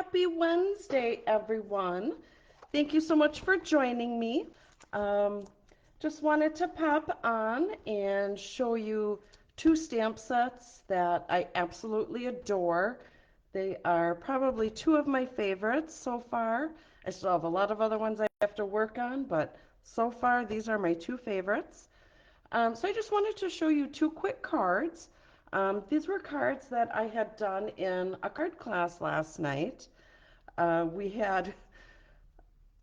Happy Wednesday, everyone. Thank you so much for joining me. Um, just wanted to pop on and show you two stamp sets that I absolutely adore. They are probably two of my favorites so far. I still have a lot of other ones I have to work on, but so far these are my two favorites. So I just wanted to show you two quick cards. These were cards that I had done in a card class last night. We had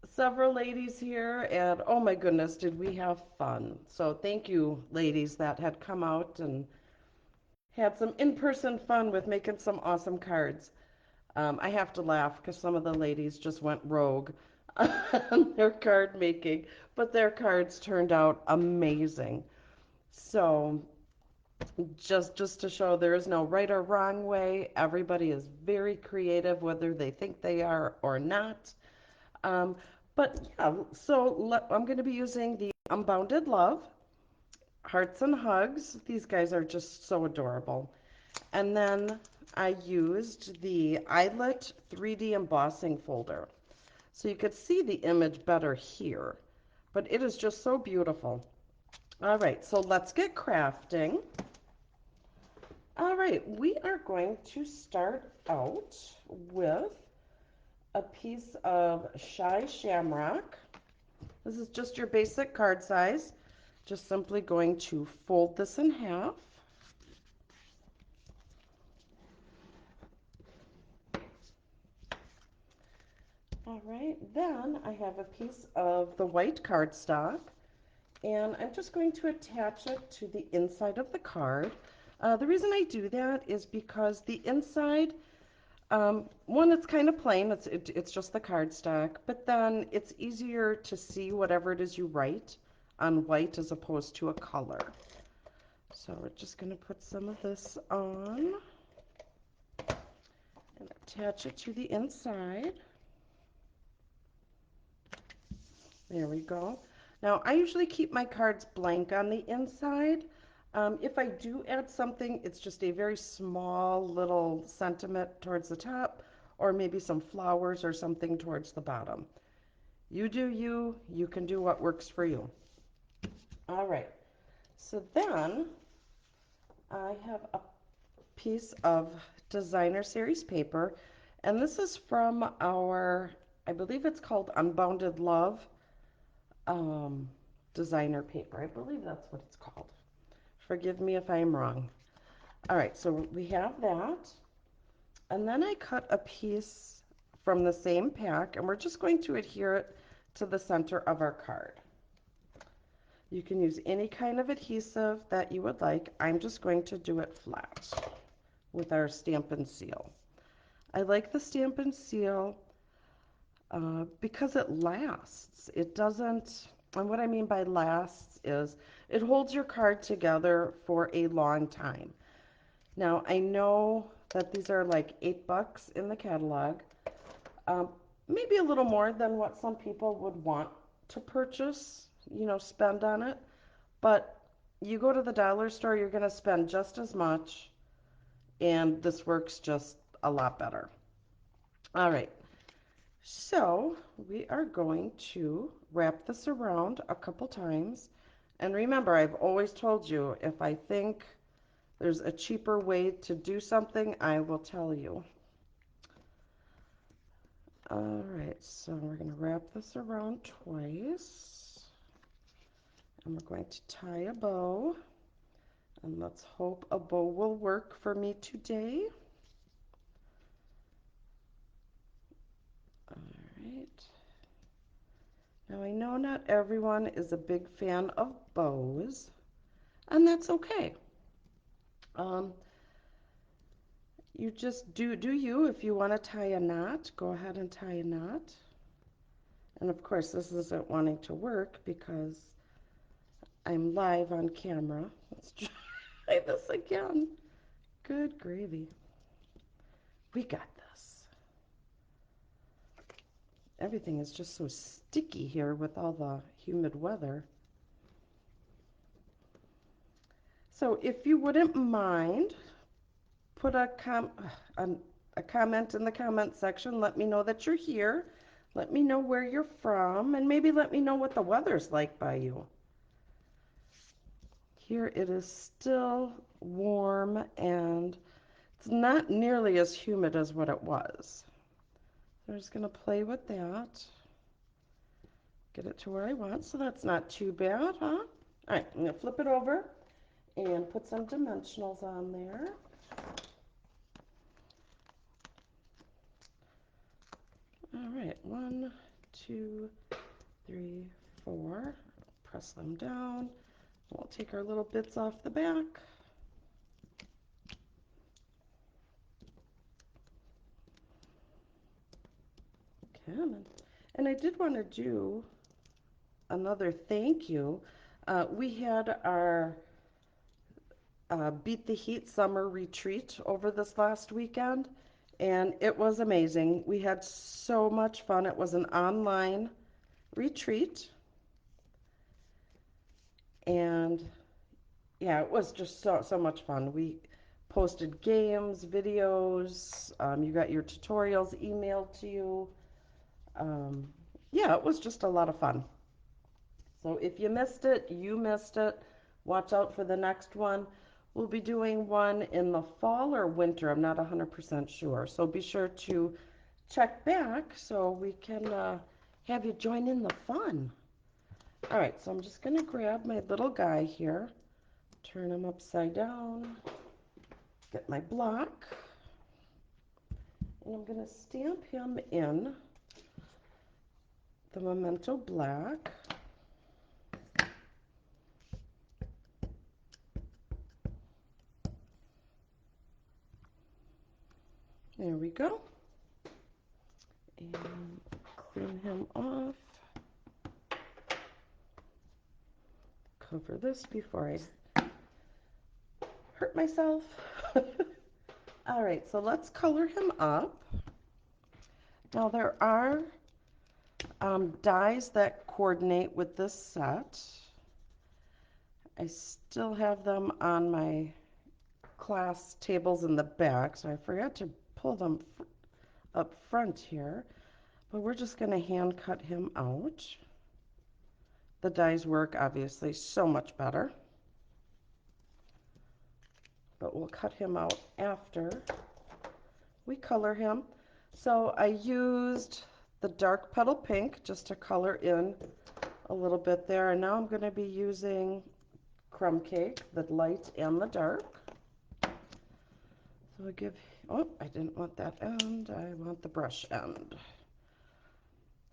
several ladies here, and oh my goodness, did we have fun. So thank you, ladies, that had come out and had some in-person fun with making some awesome cards. I have to laugh because some of the ladies just went rogue on their card making, but their cards turned out amazing. So just to show there is no right or wrong way. Everybody is very creative, whether they think they are or not. Um, but yeah, I'm going to be using the Unbounded Love, Hearts and Hugs. These guys are just so adorable. And then I used the Eyelet 3D embossing folder. So you could see the image better here, but it is just so beautiful. All right, so let's get crafting. All right, we are going to start out with a piece of Shy Shamrock. This is just your basic card size. Just simply going to fold this in half. All right, then I have a piece of the white cardstock, and I'm just going to attach it to the inside of the card. The reason I do that is because the inside, one, it's kind of plain, it's just the cardstock, but then it's easier to see whatever it is you write on white as opposed to a color. So we're just going to put some of this on and attach it to the inside. There we go. Now, I usually keep my cards blank on the inside. If I do add something, it's just a very small little sentiment towards the top, or maybe some flowers or something towards the bottom. You do you, you can do what works for you. All right, so then I have a piece of designer series paper, and this is from our, I believe it's called Unbounded Love um, designer paper. I believe that's what it's called. Forgive me if I'm wrong. All right, so we have that. And then I cut a piece from the same pack, and we're just going to adhere it to the center of our card. You can use any kind of adhesive that you would like. I'm just going to do it flat with our Stampin' Seal. I like the Stampin' Seal because it lasts. It doesn't, and what I mean by lasts is it holds your card together for a long time. Now, I know that these are like $8 in the catalog, um, maybe a little more than what some people would want to purchase, spend on it. But you go to the dollar store, you're going to spend just as much, and this works just a lot better. All right, so we are going to wrap this around a couple times. And remember, I've always told you if I think there's a cheaper way to do something, I will tell you. All right, so we're going to wrap this around twice. And we're going to tie a bow. And let's hope a bow will work for me today. All right. Now I know not everyone is a big fan of bows, and that's okay. Um, you just do you. If you want to tie a knot, go ahead and tie a knot. And of course, this isn't wanting to work because I'm live on camera. Let's try this again. Good gravy. We got this. Everything is just so sticky here with all the humid weather. So if you wouldn't mind, put a a comment in the comment section. Let me know that you're here. Let me know where you're from, and maybe let me know what the weather's like by you. Here it is still warm and it's not nearly as humid as what it was. So I'm just going to play with that. Get it to where I want, so that's not too bad, huh? All right, I'm going to flip it over and put some dimensionals on there. All right, 1, 2, 3, 4. Press them down. We'll take our little bits off the back. Okay, and I did want to do another thank you. We had our Beat the Heat summer retreat over this last weekend, and it was amazing. We had so much fun. It was an online retreat, and yeah, it was just so much fun. We posted games, videos, you got your tutorials emailed to you. Um, yeah, it was just a lot of fun. So if you missed it, you missed it. Watch out for the next one. We'll be doing one in the fall or winter. I'm not 100% sure. So be sure to check back so we can have you join in the fun. All right, so I'm just going to grab my little guy here, turn him upside down, get my block, and I'm going to stamp him in the Memento Black. There we go. And clean him off. Cover this before I hurt myself. All right, so let's color him up. Now there are dies that coordinate with this set. I still have them on my class tables in the back, so I forgot to pull them up front here. But we're just going to hand cut him out. The dies work obviously so much better. But we'll cut him out after we color him. So I used the dark petal pink just to color in a little bit there. And now I'm going to be using crumb cake, the light and the dark. So I give, oh, I didn't want that end. I want the brush end.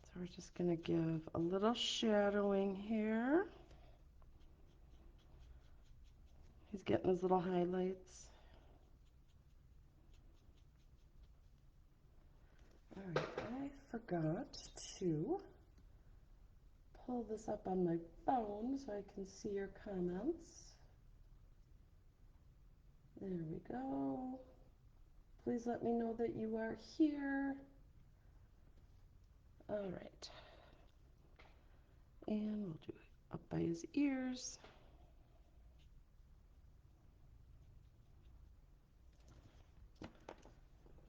So we're just going to give a little shadowing here. He's getting his little highlights. All right, I forgot to pull this up on my phone so I can see your comments. There we go. Please let me know that you are here. All right. And we'll do it up by his ears.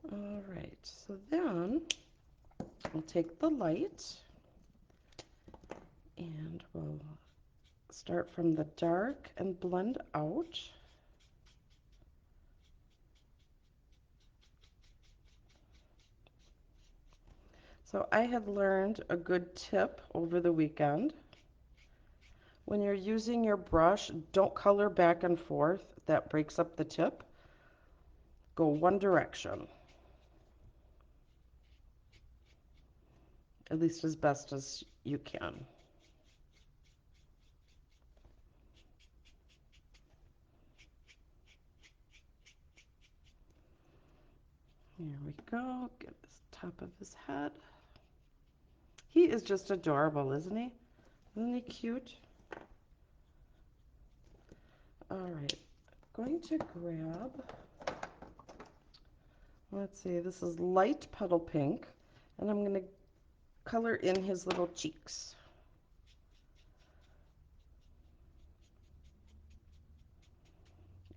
All right, so then we'll take the light and we'll start from the dark and blend out. So I have learned a good tip over the weekend. When you're using your brush, don't color back and forth. That breaks up the tip. Go one direction, at least as best as you can. Here we go. Get this top of his head. He is just adorable, isn't he? Isn't he cute? All right, going to grab, let's see, this is light petal pink, and I'm going to color in his little cheeks.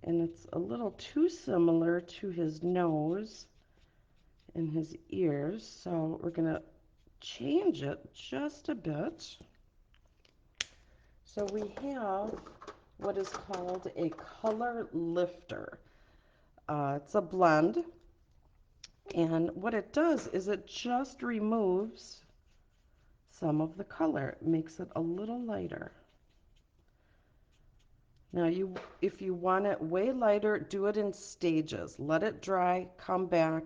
And it's a little too similar to his nose, in his ears. So we're going to change it just a bit. So we have what is called a color lifter. It's a blend, and what it does is it just removes some of the color. It makes it a little lighter. Now if you want it way lighter, do it in stages. Let it dry, come back,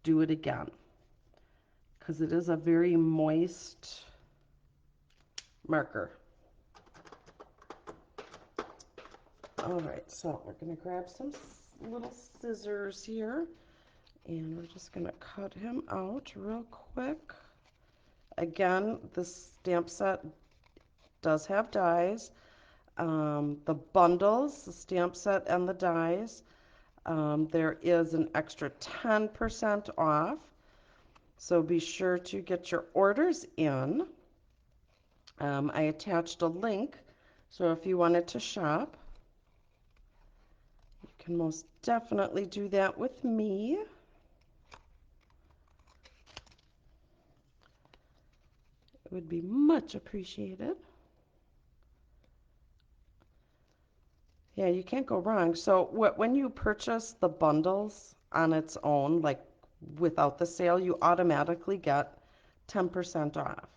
do it again. Because it is a very moist marker. All right, so we're going to grab some little scissors here, and we're just going to cut him out real quick. Again, this stamp set does have dies. The bundles, the stamp set and the dies, there is an extra 10% off. So be sure to get your orders in. I attached a link, so if you wanted to shop, you can most definitely do that with me. It would be much appreciated. Yeah, you can't go wrong. So when you purchase the bundles on its own, like without the sale, you automatically get 10% off.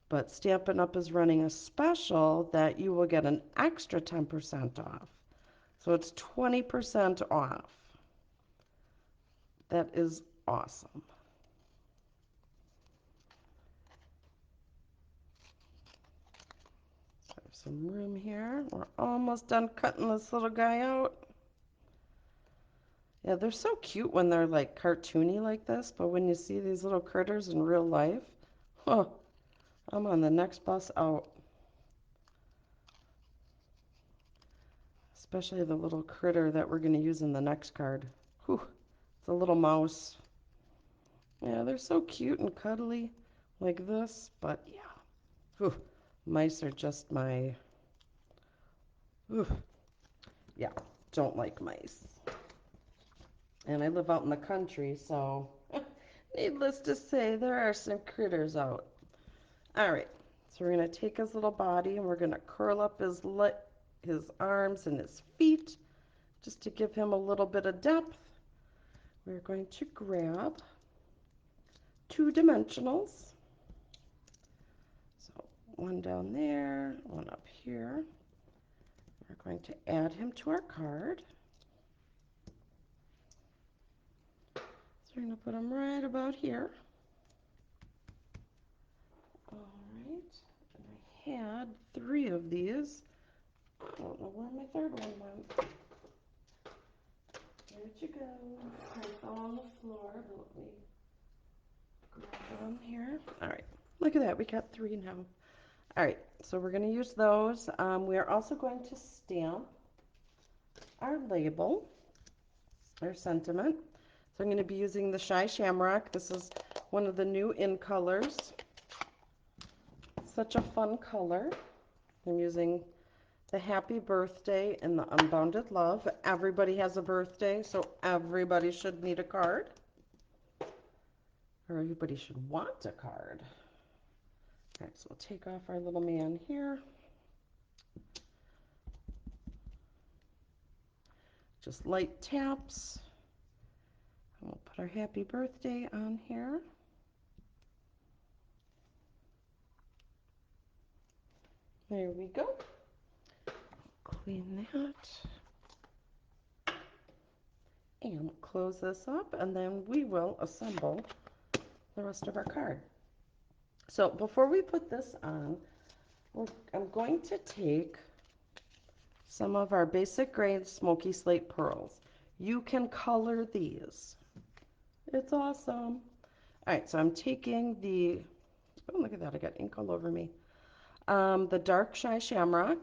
But Stampin' Up! Is running a special that you will get an extra 10% off. So it's 20% off. That is awesome. Some room here. We're almost done cutting this little guy out. Yeah, they're so cute when they're like cartoony like this, but when you see these little critters in real life, oh, I'm on the next bus out. Especially the little critter that we're going to use in the next card. Whew, it's a little mouse. Yeah, they're so cute and cuddly like this, but yeah. Whew, mice are just my... Whew, yeah, don't like mice. And I live out in the country, so needless to say, there are some critters out. All right, so we're going to take his little body and we're going to curl up his arms and his feet just to give him a little bit of depth. We're going to grab 2 dimensionals. So one down there, one up here. We're going to add him to our card. So we're going to put him right about here. All right, and I had 3 of these. I don't know where my third one went. Where'd you go? I fell on the floor, but let me grab them here. All right, look at that, we got 3 now. All right, so we're going to use those. We are also going to stamp our label, our sentiment. So I'm going to be using the Shy Shamrock. This is one of the new in colors. Such a fun color. I'm using the Happy Birthday and the Unbounded Love. Everybody has a birthday, so everybody should need a card. Or everybody should want a card. All right, so we'll take off our little man here. Just light taps. And we'll put our Happy Birthday on here. There we go. Clean that. And close this up, and then we will assemble the rest of our card. So before we put this on, I'm going to take some of our basic grade smoky slate pearls. You can color these. It's awesome. All right, so I'm taking the, oh, look at that, I got ink all over me. The dark Shy Shamrock,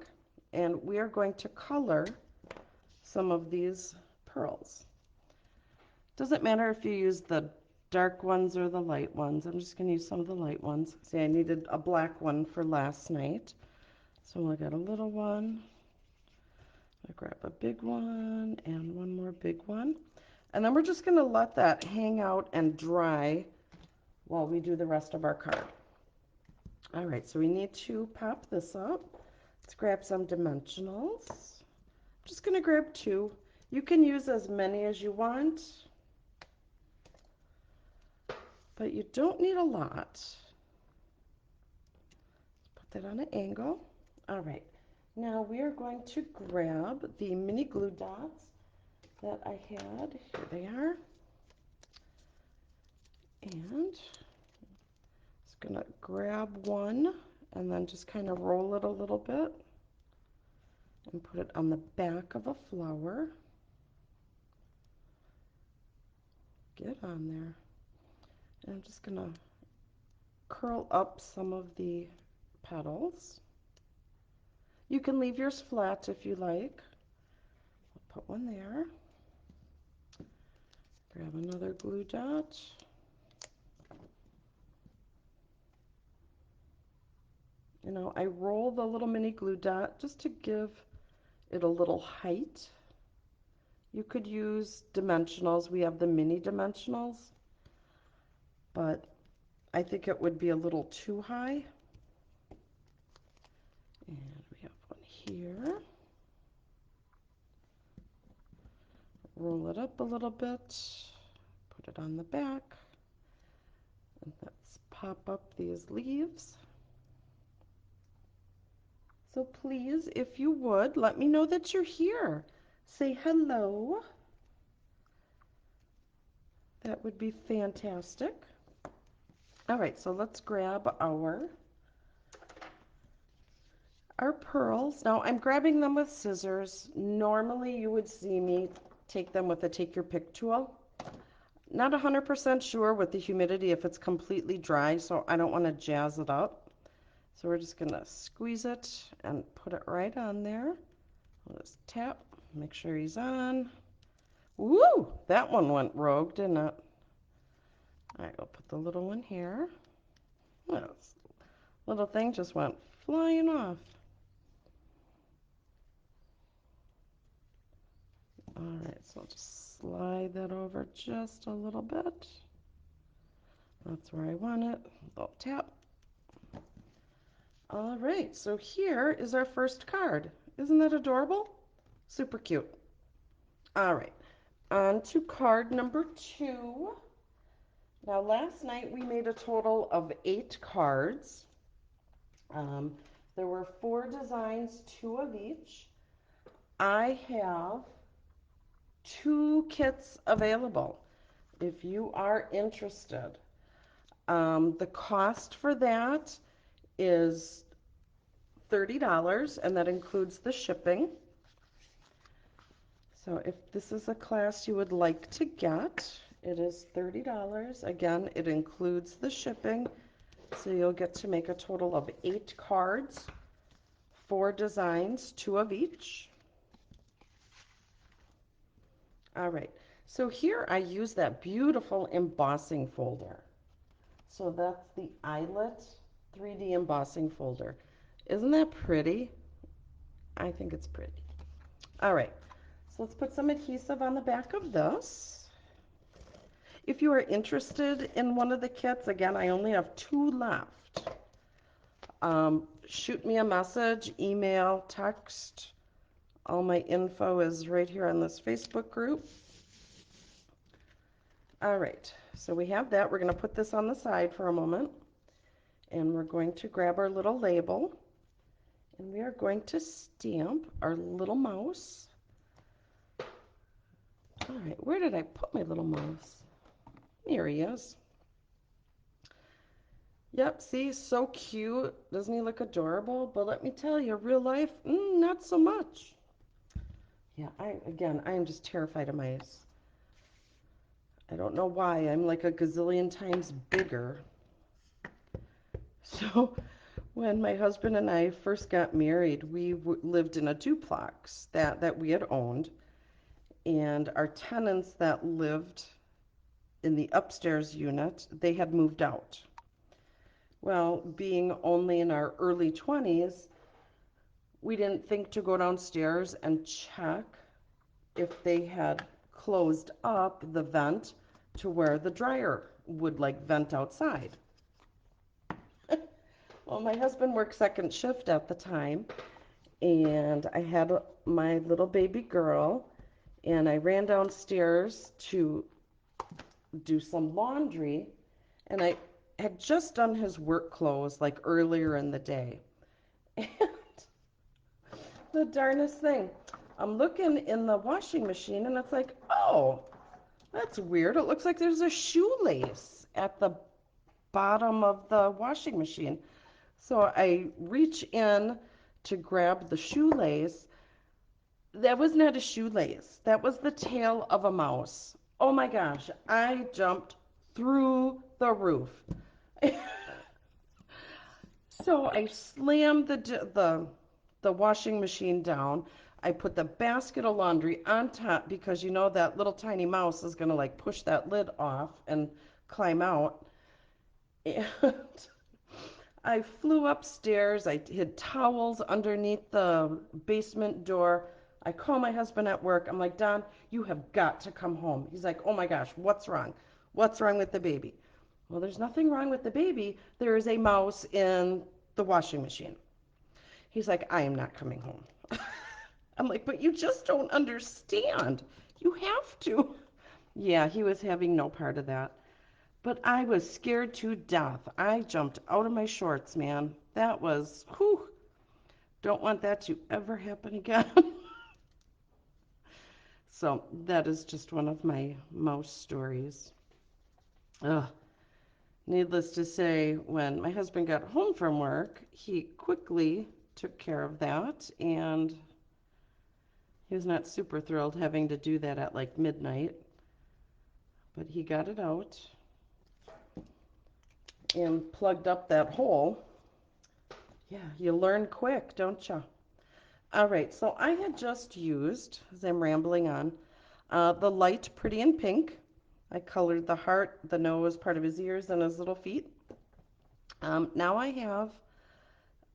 and we are going to color some of these pearls. Doesn't matter if you use the dark ones or the light ones. I'm just going to use some of the light ones. See, I needed a black one for last night. So I got a little one. I grab a big one and one more big one. And then we're just going to let that hang out and dry while we do the rest of our card. All right, so we need to pop this up. Let's grab some dimensionals. I'm just going to grab two. You can use as many as you want, but you don't need a lot. Put that on an angle. All right, now we are going to grab the mini glue dots that I had. Here they are. And just gonna grab one and then just kind of roll it a little bit and put it on the back of a flower. Get on there. And I'm just gonna curl up some of the petals. You can leave yours flat if you like. I'll put one there. Grab another glue dot. You know, I roll the little mini glue dot just to give it a little height. You could use dimensionals. We have the mini dimensionals, but I think it would be a little too high. And we have one here. Roll it up a little bit, put it on the back, and let's pop up these leaves. So please, if you would, let me know that you're here. Say hello. That would be fantastic. All right, so let's grab our pearls. Now I'm grabbing them with scissors. Normally you would see me take them with a take your pick tool. Not 100% sure with the humidity if it's completely dry, so I don't want to jazz it up. So we're just gonna squeeze it and put it right on there. Let's tap, make sure he's on. Woo! That one went rogue, didn't it? All right, I'll put the little one here. This little thing just went flying off. All right, so I'll just slide that over just a little bit. That's where I want it. Little tap. All right, so here is our first card. Isn't that adorable? Super cute. All right, on to card number 2. Now, last night we made a total of 8 cards. Um, there were 4 designs, 2 of each. I have 2 kits available if you are interested. The cost for that is $30, and that includes the shipping. So if this is a class you would like to get, it is $30. Again, it includes the shipping. So you'll get to make a total of 8 cards, 4 designs, 2 of each. All right, so here I use that beautiful embossing folder. So that's the eyelet 3D embossing folder. Isn't that pretty? I think it's pretty. All right, so let's put some adhesive on the back of this. If you are interested in one of the kits, again, I only have 2 left. Shoot me a message, email, text. All my info is right here on this Facebook group. All right, so we have that. We're going to put this on the side for a moment, and we're going to grab our little label, and we are going to stamp our little mouse. All right, where did I put my little mouse? Here he is. Yep, see, so cute. Doesn't he look adorable? But let me tell you, real life, not so much. Yeah, I am just terrified of mice. I don't know why. I'm like a gazillion times bigger. So when my husband and I first got married, we lived in a duplex that we had owned, and our tenants that lived in the upstairs unit, they had moved out. Well, being only in our early 20s, we didn't think to go downstairs and check if they had closed up the vent to where the dryer would like vent outside. Well, my husband worked second shift at the time, and I had my little baby girl, and I ran downstairs to do some laundry, and I had just done his work clothes like earlier in the day. And the darnest thing, I'm looking in the washing machine, and it's like, oh, that's weird. It looks like there's a shoelace at the bottom of the washing machine. So I reach in to grab the shoelace. That was not a shoelace. That was the tail of a mouse. Oh my gosh, I jumped through the roof. So I slammed the washing machine down. I put the basket of laundry on top because you know that little tiny mouse is gonna like push that lid off and climb out. And I flew upstairs. I hid towels underneath the basement door. I call my husband at work. I'm like, Don, you have got to come home. He's like, oh my gosh, what's wrong? What's wrong with the baby? Well, there's nothing wrong with the baby. There is a mouse in the washing machine. He's like, I am not coming home. I'm like, but you just don't understand. You have to. Yeah, he was having no part of that. But I was scared to death. I jumped out of my shorts, man. That was, whew, don't want that to ever happen again. So that is just one of my mouse stories. Ugh. Needless to say, when my husband got home from work, he quickly took care of that, and he was not super thrilled having to do that at like midnight, but he got it out and plugged up that hole. Yeah, you learn quick, don't you? All right, so I had just used, as I'm rambling on, the light Pretty in Pink. I colored the heart, the nose, part of his ears, and his little feet. Now I have,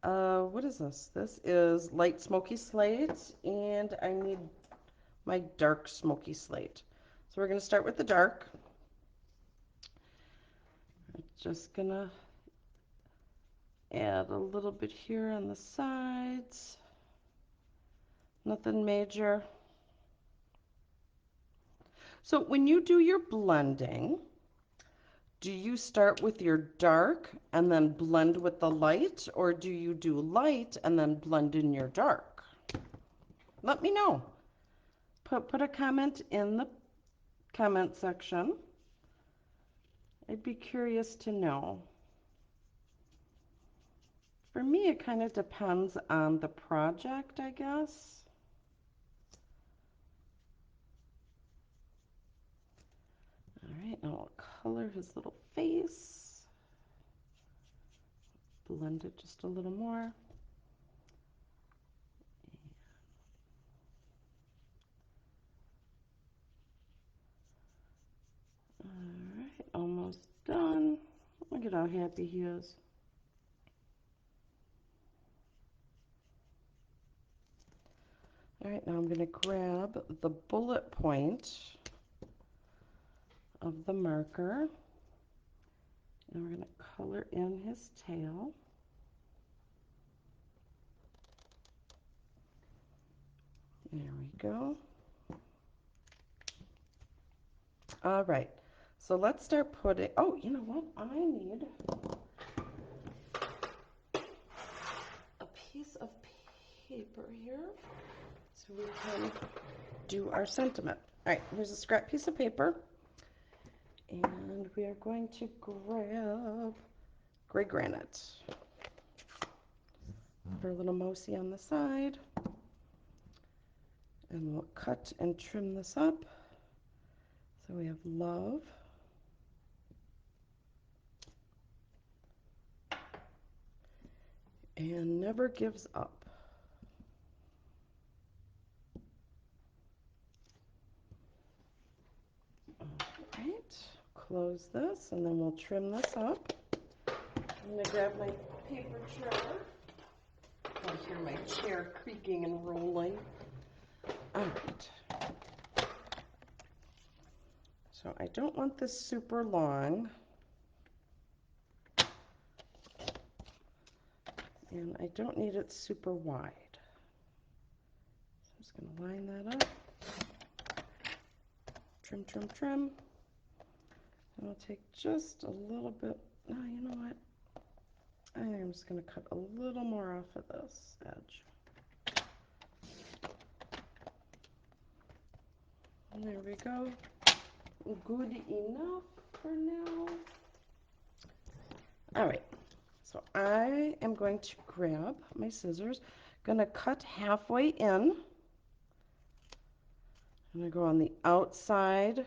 what is this? This is light smoky slate, and I need my dark smoky slate. So we're going to start with the dark. I'm just going to add a little bit here on the sides. Nothing major. So when you do your blending, do you start with your dark and then blend with the light, or do you do light and then blend in your dark? Let me know. Put a comment in the comment section. I'd be curious to know. For me, it kind of depends on the project, I guess. All right, now I'll color his little face. Blend it just a little more. All right, almost done. Look at how happy he is. All right, now I'm going to grab the bullet point of the marker, and we're going to color in his tail. There we go. All right, so let's start putting, oh, you know what? I need a piece of paper here so we can do our sentiment. All right, here's a scrap piece of paper, and we are going to grab gray granite. Put a little mosey on the side, and we'll cut and trim this up. So we have love. And never gives up. All right, close this, and then we'll trim this up. I'm going to grab my paper trimmer. I hear my chair creaking and rolling. All right. So I don't want this super long, and I don't need it super wide. So I'm just going to line that up, trim, trim, trim. And I'll take just a little bit. No, you know what? I think I'm just going to cut a little more off of this edge. And there we go. Good enough for now. All right. So I am going to grab my scissors, going to cut halfway in. I'm going to go on the outside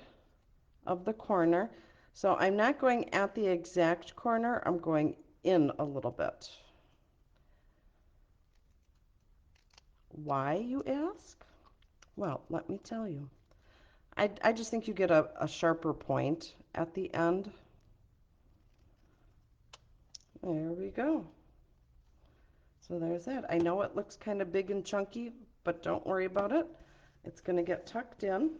of the corner. So I'm not going at the exact corner, I'm going in a little bit. Why, you ask? Well, let me tell you. I just think you get a sharper point at the end. There we go. So there's that. I know it looks kind of big and chunky, but don't worry about it. It's going to get tucked in.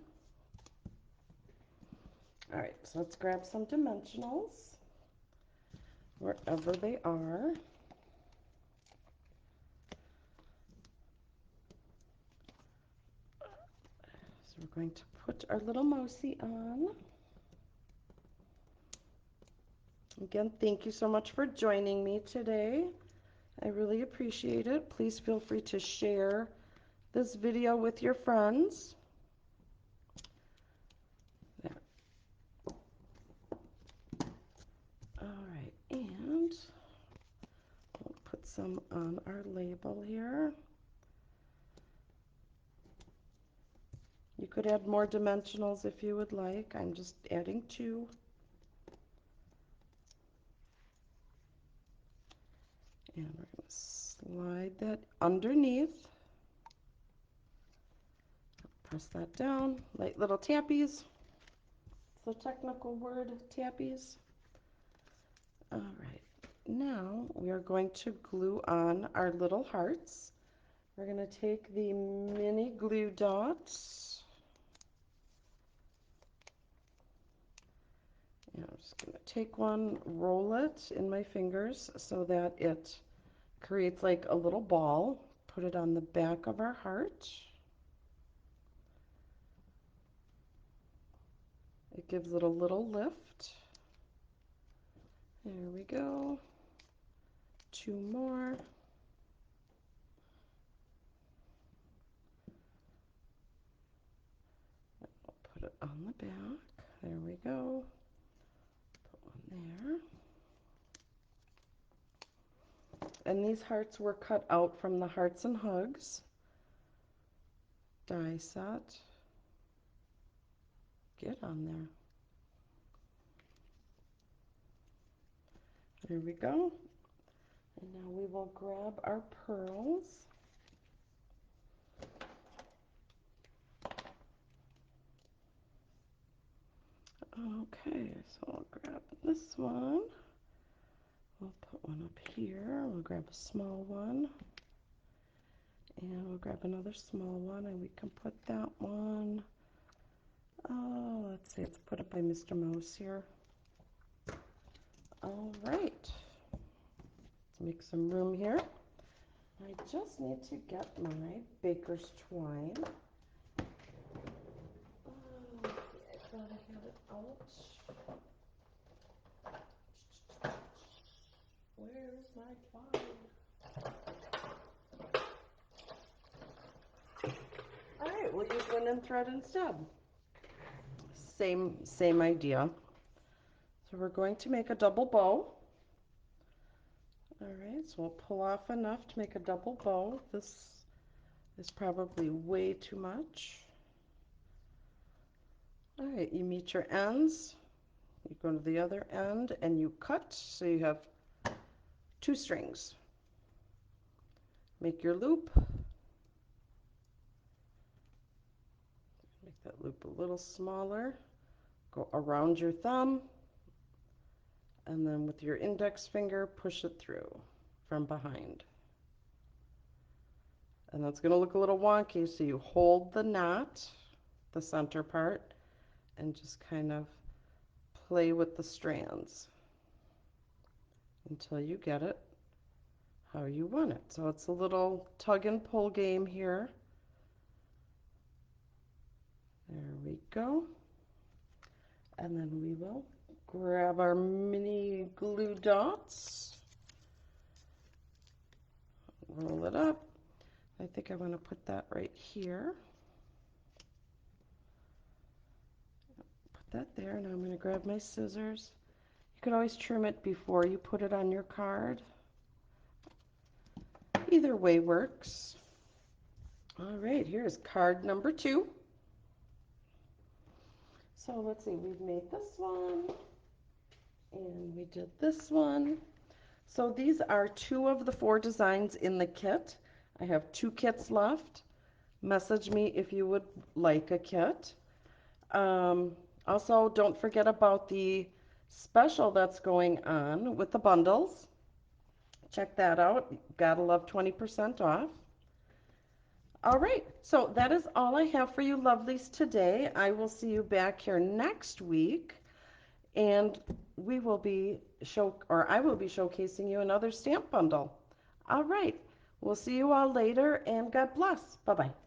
All right, so let's grab some dimensionals wherever they are. So we're going to put our little mousey on. Again, thank you so much for joining me today. I really appreciate it. Please feel free to share this video with your friends. There. All right, and we'll put some on our label here. You could add more dimensionals if you would like. I'm just adding 2. And we're going to slide that underneath. Press that down, like little tappies. It's the technical word, tappies. All right, now we are going to glue on our little hearts. We're going to take the mini glue dots. And I'm just going to take one, roll it in my fingers so that it creates like a little ball. Put it on the back of our heart. It gives it a little lift. There we go. 2 more. I'll put it on the back. There we go. Put one there. And these hearts were cut out from the Hearts and Hugs die set. Get on there. There we go. And now we will grab our pearls. Okay, so I'll grab this one. We'll put one up here. We'll grab a small one. And we'll grab another small one, and we can put that one. Oh, let's see, let's put it by Mr. Mouse here. All right. Let's make some room here. I just need to get my baker's twine. Okay, I thought I had it out. Where's my twine? All right, we'll use linen thread instead. Same idea. So we're going to make a double bow. All right, so we'll pull off enough to make a double bow. This is probably way too much. All right, you meet your ends. You go to the other end and you cut, so you have 2 strings. Make your loop. Make that loop a little smaller. Go around your thumb, and then with your index finger, push it through from behind. And that's going to look a little wonky, so you hold the knot, the center part, and just kind of play with the strands until you get it how you want it. So it's a little tug and pull game here. There we go. And then we will grab our mini glue dots, roll it up. I think I want to put that right here. Put that there. Now I'm going to grab my scissors. You could always trim it before you put it on your card. Either way works. All right, here's card number 2. So let's see, we've made this one and we did this one. So these are 2 of the 4 designs in the kit. I have 2 kits left. Message me if you would like a kit. Um, Also, don't forget about the special that's going on with the bundles. Check that out. Gotta love 20% off. All right, so that is all I have for you lovelies today. I will see you back here next week, and we will be I will be showcasing you another stamp bundle. All right, we'll see you all later, and God bless. Bye-bye.